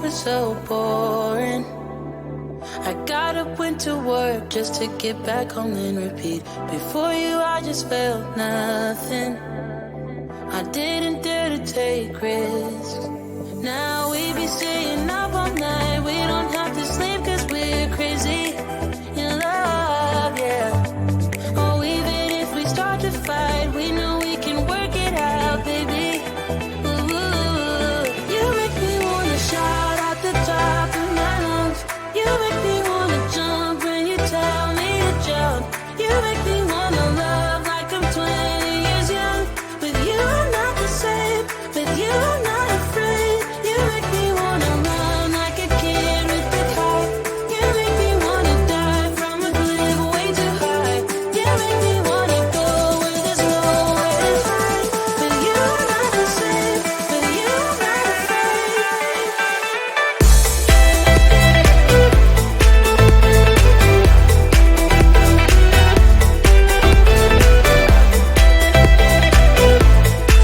was so boring. I got up, went to work just to get back home and repeat. Before you, I just felt nothing. I didn't dare to take risks. Now we be staying up all night. We don't have to sleep cause we're crazy in love, yeah. Oh, even if we start to fight, we know we can work it out, baby. Ooh, you make me wanna shout out the top of my lungs. You make me wanna jump when you tell me to jump. You make me wanna love like I'm 20 years young. With you I'm not the same. With you I'm not afraid. You make me wanna run like a kid with the kite. You make me wanna die from a cliff way too high. You make me wanna go where there's nowhere to hide. With you I'm not the same. With you I'm not afraid.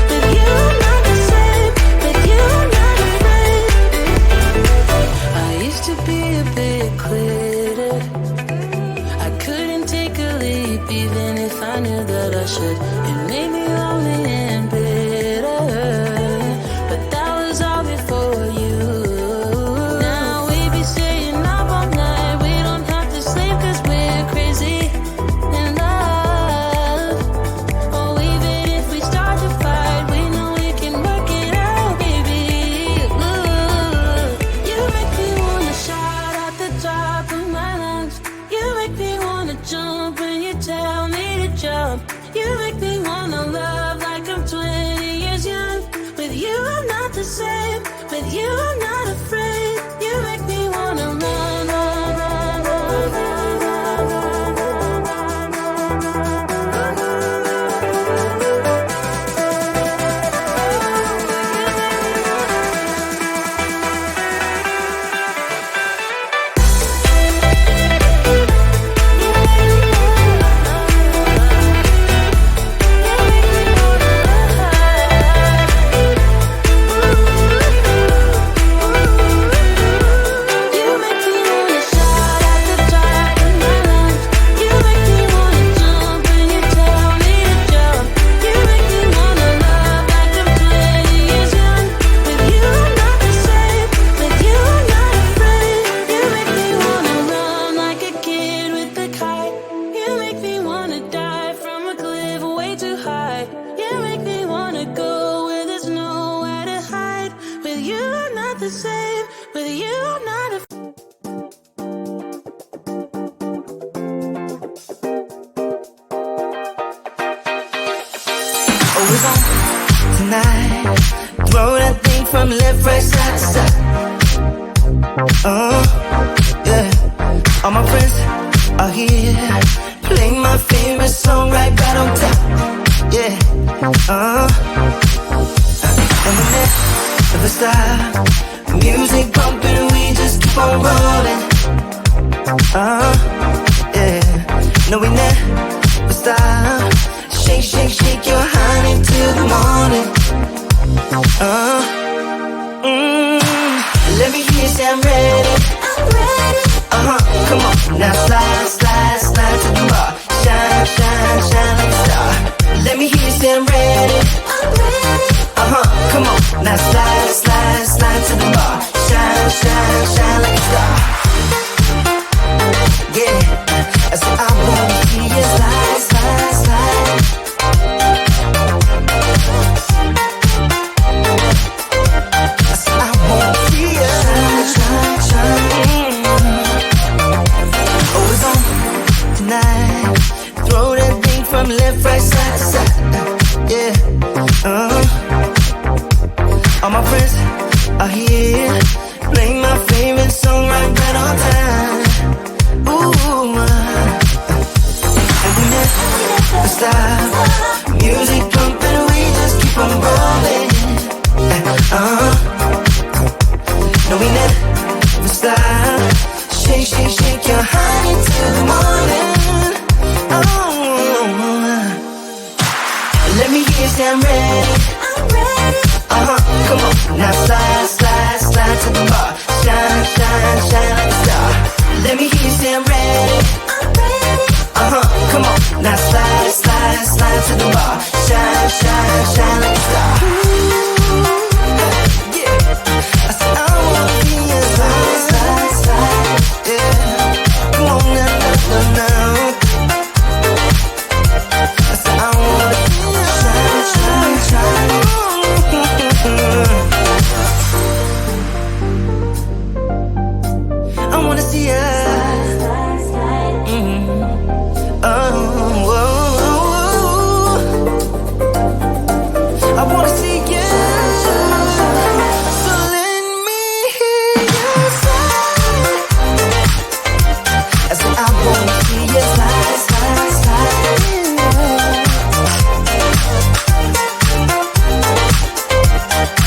With you I'm not the same. With you I'm not afraid. I used to be a big quitter. I couldn't take a leap even if I knew that I should. It made me lonely and bitter, but that was all before you. Now we be staying up all night. We don't have to sleep cause we're crazy in love. Oh, even if we start to fight, we know we can work it out, baby. Ooh, you make me wanna shout out the top of my lungs. You make me wanna jump when you tell me to jump. You make me wanna love like I'm 20 years young. With you I'm not the same. With you I'm not afraid. You make me wanna run, run, run, run, run, run, run, run, You make me wanna shout out the top of my lungs. You make me wanna jump when you tell me to jump. You make me wanna love like I'm 20 years young. With you I'm not the same. With you I'm not afraid. You make me wanna run like a kid with the kite. You make me wanna die from a cliff way too high. You make me wanna go where there's nowhere to hide. With you I'm not the same. With you I'm not afraid. Oh, it's on tonight. Throw that thing from left, right, side to side. Yeah. All my friends are here. Play my favorite song right on top. Yeah. And we never stop. Music pumping, we just keep on rolling. Yeah. No, we never stop. Shake, shake, shake your honey till the morning. Let me hear you say I'm ready. I'm ready. Come on, now slide, slide, slide to the bar. Shine, shine, shine like a star. Let me hear you say I'm ready. I'm ready. Come on, now slide, slide, slide to the bar. Shine, shine, shine like a star. Yeah, I said I wanna see you slide, slide, slide. I said I wanna see you shine, shine, shine. Oh, it's on tonight. Throw that thing from left, right, side to side. Yeah. All my friends are here. Play my favorite song right on time. Ooh, and we never stop. Music pumping, we just keep on rolling. No, we never stop. Shake, shake, shake your honey till the morning. Let me hear you say I'm ready. I'm ready. Come on, now slide, slide, slide to the bar. shine, shine like a star. Let me hear you say I'm ready. I'm ready. Come on, now slide, slide, slide to the bar. Shine, shine, shine like a star. Yeah, I said I wanna be a slide, slide, slide. Yeah, come on now, now, now. I said I wanna be a shine, shine, shine. I wanna see ya. I wanna see you. So let me hear you slide. I said I wanna see you slide, slide, slide.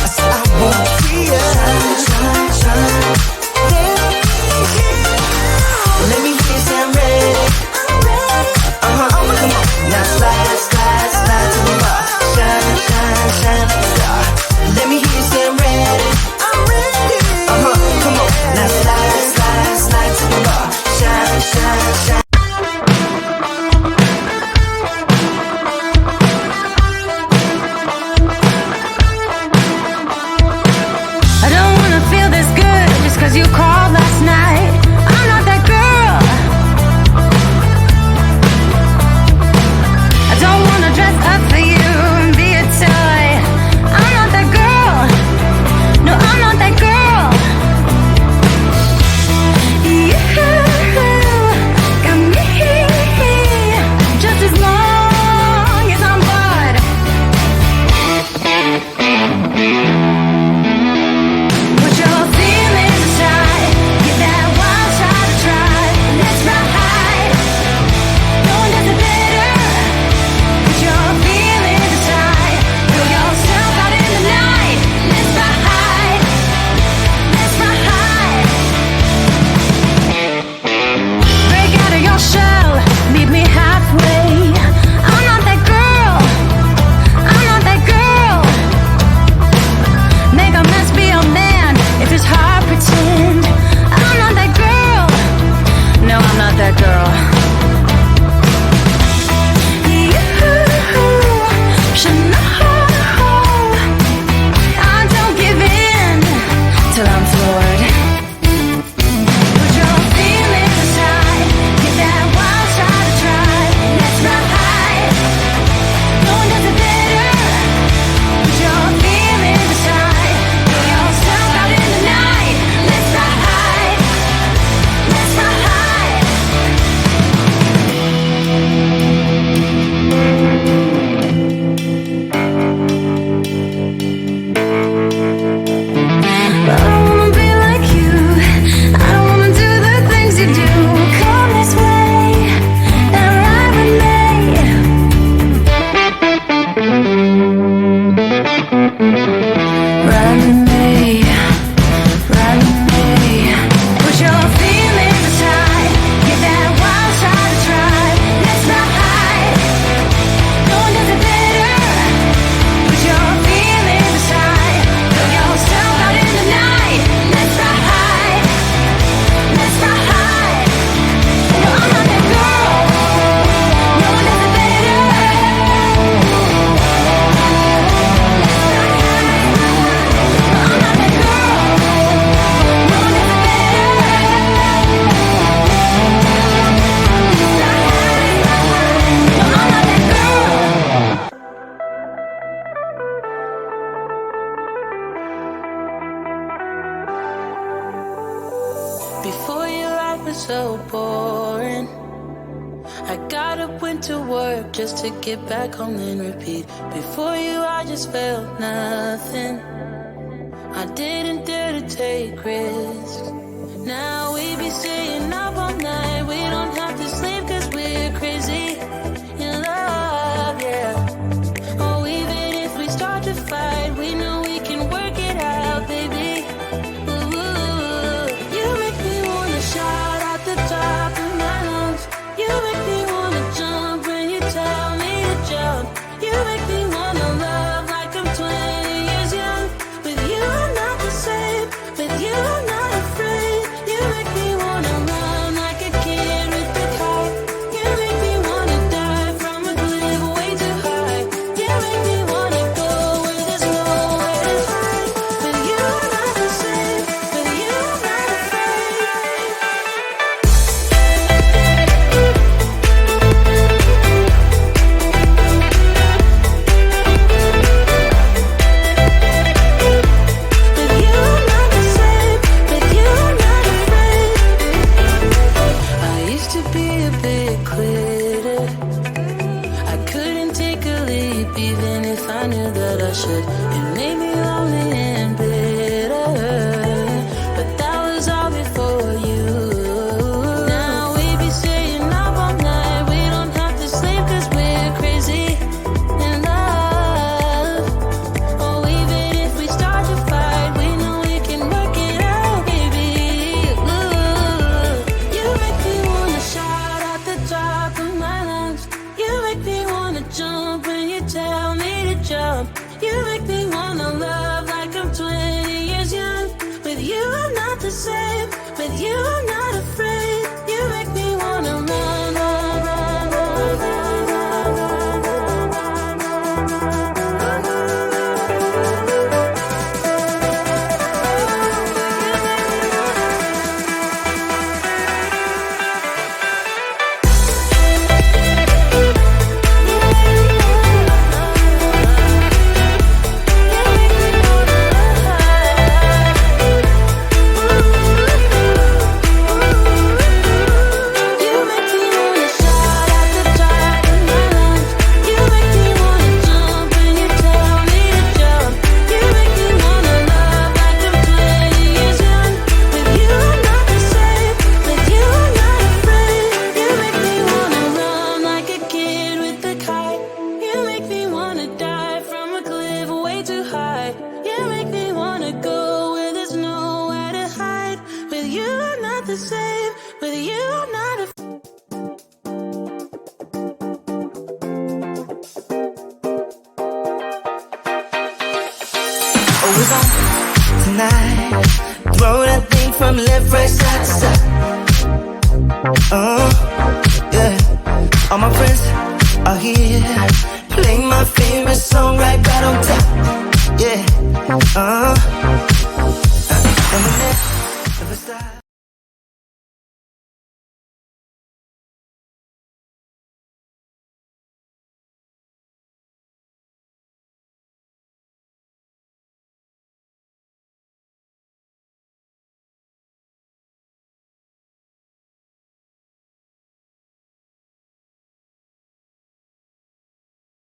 I said I wanna see you shine, shine, shine. Let me hear you say I'm ready. Come on, now slide, slide, slide to the bar. Shine, shine, shine like a star. Let me hear you say I'm ready. I'm ready. Come on, now slide, slide, slide to the bar. Shine, shine, shine. I don't wanna feel this good just 'cause you called last night. I'm not that girl. I don't wanna dress up for you and be a toy. I'm not that girl. No, I'm not that girl. You got me just as long as I'm bored. Put your feelings aside, give that wild shot a try. Let's ride, no one does it better. Put your feelings aside, throw yourself out in the night. Let's ride, let's ride. Break out of your shell, meet me halfway. I'm not that girl, I'm not that girl. Make a mess, be a man. If it's hard, pretend. I'm not that girl. No, I'm not that girl. You should know I don't give in till I'm floored. Put your feelings aside, give that wild shot a try. Let's ride, no one does it better. Put your feelings aside, throw yourself out in the night. Let's ride, let's ride. But I don't wanna be like you. I don't wanna do the things you do. Come this way and ride with me. Ride with me, ride with me. Put your feelings aside, give that wild shot a try. Let's ride, no one does it better. Put your feelings aside, throw yourself out in the night. Let's ride, let's ride. No, I'm not that girl. No one does it better. Before your life was so boring, I got up, went to work just to get back home and repeat. Before you, I just felt nothing. I didn't dare to take risks. Now we be staying up all night. We don't have to sleep 'cause we're crazy in love, yeah. Oh, even if we start to fight, we know we can work it out, baby. Ooh, you make me wanna shout out the top of my lungs. You make me wanna jump when you tell me to jump. You make me wanna love like I'm 20 years young. With you, I'm not the same. With you, I'm not afraid. even if I knew that I should. It made me lonely and bitter, but that was all before you. Now we be staying up all night, we don't have to sleep 'cause we're crazy in love. Oh, even if we start to fight, we know we can work it out, baby. Ooh, you make me wanna shout at the top of my lungs. You make me wanna jump when you tell me to jump. You make me wanna love like I'm 20 years young. With you I'm not the same, with you I'm not afraid. You make me wanna run, run, run, run, run, run, run, Oh, it's on tonight. Throw that thing from left, right, side to side. Yeah. All my friends are here. Play my favorite song right on top. Yeah.